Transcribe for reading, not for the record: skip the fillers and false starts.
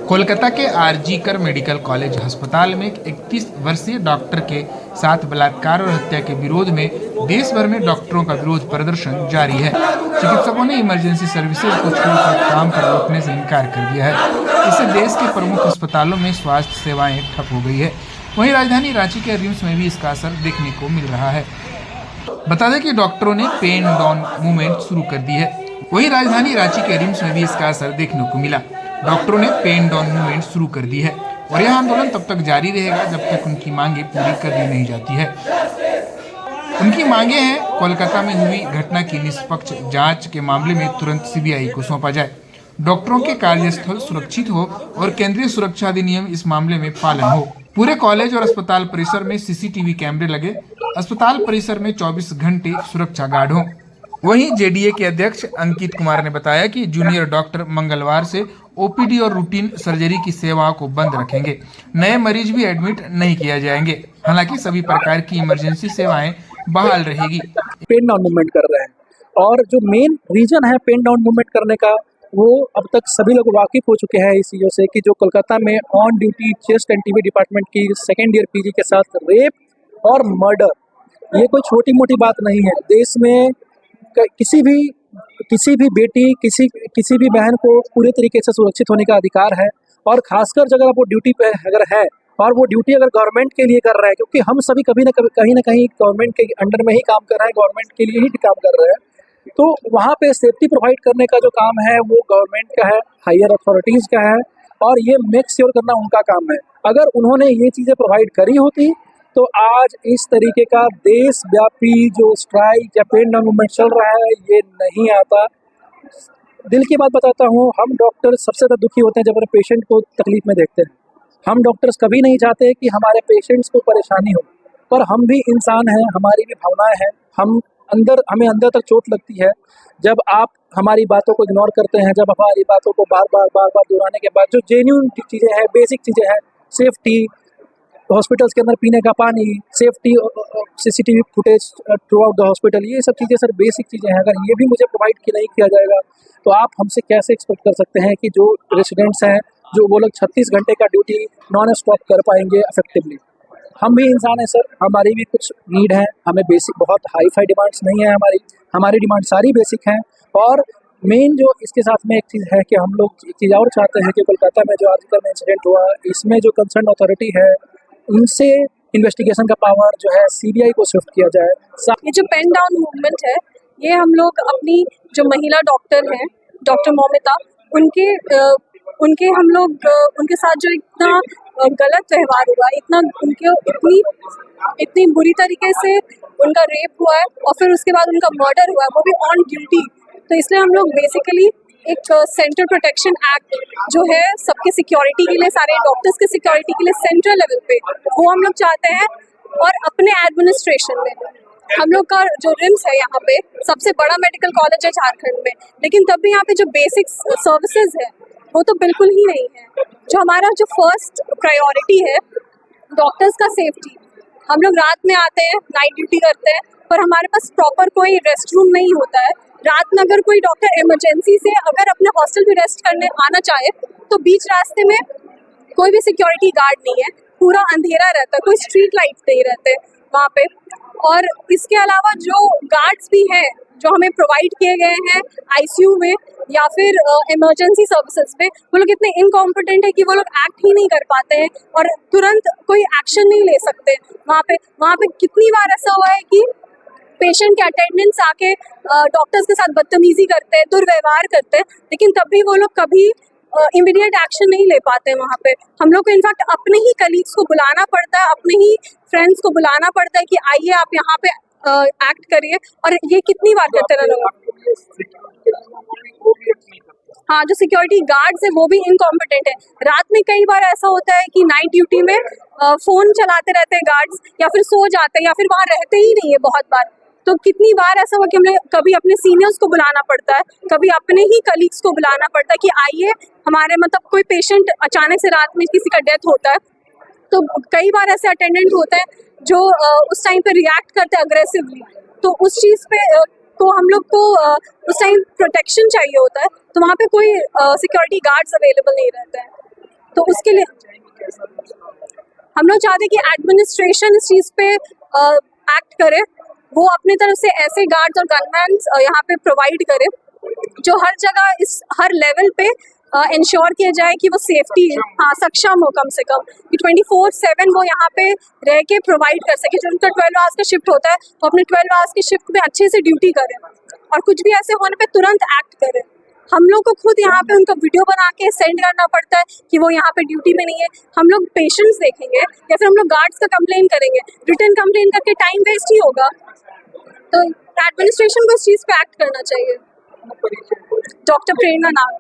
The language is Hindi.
कोलकाता के आरजी कर मेडिकल कॉलेज अस्पताल में 31 वर्षीय डॉक्टर के साथ बलात्कार और हत्या के विरोध में देश भर में डॉक्टरों का विरोध प्रदर्शन जारी है। चिकित्सकों ने इमरजेंसी सर्विसेज को छोड़कर काम पर रोकने से इनकार कर दिया है। इससे देश के प्रमुख अस्पतालों में स्वास्थ्य सेवाएं ठप हो गई है। वहीं राजधानी रांची के रिम्स में भी इसका असर देखने को मिल रहा है। बता दें कि डॉक्टरों ने पेन डाउन मूवमेंट शुरू कर दी है। वहीं राजधानी रांची के रिम्स में भी इसका असर देखने को मिला। डॉक्टरों ने पेन डाउन मूवमेंट शुरू कर दी है और यह आंदोलन तब तक जारी रहेगा जब तक उनकी मांगे पूरी कर दी नहीं जाती है। उनकी मांगे हैं कोलकाता में हुई घटना की निष्पक्ष जांच के मामले में तुरंत सीबीआई को सौंपा जाए, डॉक्टरों के कार्यस्थल सुरक्षित हो और केंद्रीय सुरक्षा अधिनियम इस मामले में पालन हो। पूरे कॉलेज और अस्पताल परिसर में सीसीटीवी कैमरे लगे, अस्पताल परिसर में 24 घंटे सुरक्षा गार्ड हो। वहीं जेडीए के अध्यक्ष अंकित कुमार ने बताया कि जूनियर डॉक्टर मंगलवार से ओपीडी और रूटीन सर्जरी की सेवाओं को बंद रखेंगे। नए मरीज भी एडमिट नहीं किया जाएंगे। हालांकि सभी प्रकार की इमरजेंसी सेवाएं बहाल रहेगी। पेन डाउन मूवमेंट कर रहे हैं और जो मेन रीजन है पेन डाउन मूवमेंट करने का, वो अब तक सभी लोग वाकिफ हो चुके हैं इस चीज़ों से कि जो कोलकाता में on duty chest end TB department की सेकेंड ईयर पीजी के साथ रेप और मर्डर, ये कोई छोटी मोटी बात नहीं है। देश में किसी भी बेटी, किसी भी बहन को पूरे तरीके से सुरक्षित होने का अधिकार है। और खासकर अगर वो ड्यूटी पे अगर है और वो ड्यूटी अगर गवर्नमेंट के लिए कर रहा है, क्योंकि हम सभी कभी ना कभी कहीं ना कहीं गवर्नमेंट के अंडर में ही काम कर रहे हैं, गवर्नमेंट के लिए ही काम कर रहे हैं, तो वहाँ पे सेफ्टी प्रोवाइड करने का जो काम है वो गवर्नमेंट का है, हायर अथॉरिटीज़ का है और ये मेक श्योर करना उनका काम है। अगर उन्होंने ये चीज़ें प्रोवाइड करी होती तो आज इस तरीके का देशव्यापी जो स्ट्राइक या पेन डाउन मूवमेंट चल रहा है ये नहीं आता। दिल की बात बताता हूँ, हम डॉक्टर्स सबसे ज़्यादा दुखी होते हैं जब अपने पेशेंट को तकलीफ में देखते हैं। हम डॉक्टर्स कभी नहीं चाहते कि हमारे पेशेंट्स को परेशानी हो, पर हम भी इंसान हैं, हमारी भी भावनाएं हैं। हमें अंदर तक चोट लगती है जब आप हमारी बातों को इग्नोर करते हैं, जब हमारी बातों को बार बार दोहराने के बाद जो जेन्युइन चीज़ें हैं, बेसिक चीज़ें हैं, सेफ्टी, हॉस्पिटल्स के अंदर पीने का पानी, safety, CCTV footage through out the hospital, ये सब चीज़ें सर बेसिक चीज़ें हैं। अगर ये भी मुझे प्रोवाइड नहीं किया जाएगा तो आप हमसे कैसे एक्सपेक्ट कर सकते हैं कि जो रेसिडेंट्स हैं, जो वो लोग 36 घंटे का ड्यूटी नॉन स्टॉप कर पाएंगे इफेक्टिवली। हम भी इंसान हैं सर, हमारी भी कुछ नीड है, हमें बेसिक बहुत हाई फाई डिमांड्स नहीं है, हमारी डिमांड सारी बेसिक हैं। और मेन जो इसके साथ में एक चीज़ है कि हम लोग एक चीज़ और चाहते हैं कि कोलकाता में जो आजकल में इंसिडेंट हुआ, इसमें जो कंसर्न अथॉरिटी है उनसे इन्वेस्टिगेशन का पावर जो है सीबीआई को शिफ्ट किया जाए। ये जो पेन डाउन मूवमेंट है, ये हम लोग अपनी जो महिला डॉक्टर हैं, डॉक्टर मौमिता, उनके हम लोग उनके साथ जो इतना गलत व्यवहार हुआ, इतनी बुरी तरीके से उनका रेप हुआ है और फिर उसके बाद उनका मर्डर हुआ है, वो भी ऑन ड्यूटी। तो इसलिए हम लोग बेसिकली एक सेंट्रल प्रोटेक्शन एक्ट जो है सबके सिक्योरिटी के लिए, सारे डॉक्टर्स के सिक्योरिटी के लिए सेंट्रल लेवल पे, वो हम लोग चाहते हैं। और अपने एडमिनिस्ट्रेशन में हम लोग का जो रिम्स है, यहाँ पे सबसे बड़ा मेडिकल कॉलेज है झारखंड में, लेकिन तब भी यहाँ पे जो बेसिक सर्विसेज है वो तो बिल्कुल ही नहीं है। जो हमारा जो फर्स्ट प्रायोरिटी है डॉक्टर्स का सेफ्टी, हम लोग रात में आते हैं, नाइट ड्यूटी करते हैं, पर हमारे पास प्रॉपर कोई रेस्ट रूम नहीं होता है। रात में अगर कोई डॉक्टर इमरजेंसी से अगर अपने हॉस्टल में रेस्ट करने आना चाहे तो बीच रास्ते में कोई भी सिक्योरिटी गार्ड नहीं है, पूरा अंधेरा रहता है, कोई स्ट्रीट लाइट्स नहीं रहते वहाँ पे। और इसके अलावा जो गार्ड्स भी हैं जो हमें प्रोवाइड किए गए हैं आईसीयू में या फिर इमरजेंसी सर्विसेज पे, वो लोग इतने इनकॉम्पिटेंट है कि वो लोग एक्ट ही नहीं कर पाते हैं और तुरंत कोई एक्शन नहीं ले सकते। वहाँ पे कितनी बार ऐसा हुआ है कि पेशेंट के अटेंडेंट्स आके डॉक्टर्स के साथ बदतमीजी करते हैं, दुर्व्यवहार करते हैं, लेकिन तब भी वो लोग कभी इमीडिएट एक्शन नहीं ले पाते हैं। वहाँ पे हम लोग को इनफैक्ट अपने ही कलीग्स को बुलाना पड़ता है, अपने ही फ्रेंड्स को बुलाना पड़ता है कि आइए आप यहाँ पे एक्ट करिए। और ये कितनी बार करते रहे लोग। हाँ, जो सिक्योरिटी गार्ड्स है वो भी इनकॉम्पिटेंट है। रात में कई बार ऐसा होता है कि नाइट ड्यूटी में फोन चलाते रहते हैं गार्ड्स, या फिर सो जाते हैं, या फिर वहाँ रहते ही नहीं है बहुत बार। तो कितनी बार ऐसा हुआ कि हमें कभी अपने सीनियर्स को बुलाना पड़ता है, कभी अपने ही कलीग्स को बुलाना पड़ता है कि आइए हमारे कोई पेशेंट अचानक से रात में किसी का डेथ होता है, तो कई बार ऐसे अटेंडेंट होते हैं जो उस टाइम पे रिएक्ट करते हैं अग्रेसिवली। तो उस चीज़ पे को हम लोग को उस टाइम प्रोटेक्शन चाहिए होता है, तो वहाँ पे कोई सिक्योरिटी गार्ड्स अवेलेबल नहीं रहते हैं, तो उसके लिए हम लोग चाहते हैं कि एडमिनिस्ट्रेशन इस चीज़ पे एक्ट करे, वो अपनी तरफ से ऐसे गार्ड्स और गनमैन यहाँ पे प्रोवाइड करे जो हर जगह इस हर लेवल पे इंश्योर किया जाए कि वो सेफ्टी सक्षम हो कम से कम, कि 24/7 वो यहाँ पे रह के प्रोवाइड कर सके। जो उनका 12 आवर्स का शिफ्ट होता है वो अपने 12 आवर्स की शिफ्ट में अच्छे से ड्यूटी करें और कुछ भी ऐसे होने पे तुरंत एक्ट करें। हम लोग को खुद यहाँ पे उनका वीडियो बना के सेंड करना पड़ता है कि वो यहाँ पे ड्यूटी में नहीं है। हम लोग पेशेंट्स देखेंगे या फिर हम लोग गार्ड्स का कंप्लेन करेंगे, रिटर्न कंप्लेन करके टाइम वेस्ट ही होगा। तो एडमिनिस्ट्रेशन को इस चीज़ पे एक्ट करना चाहिए। डॉक्टर प्रेरणा नाग।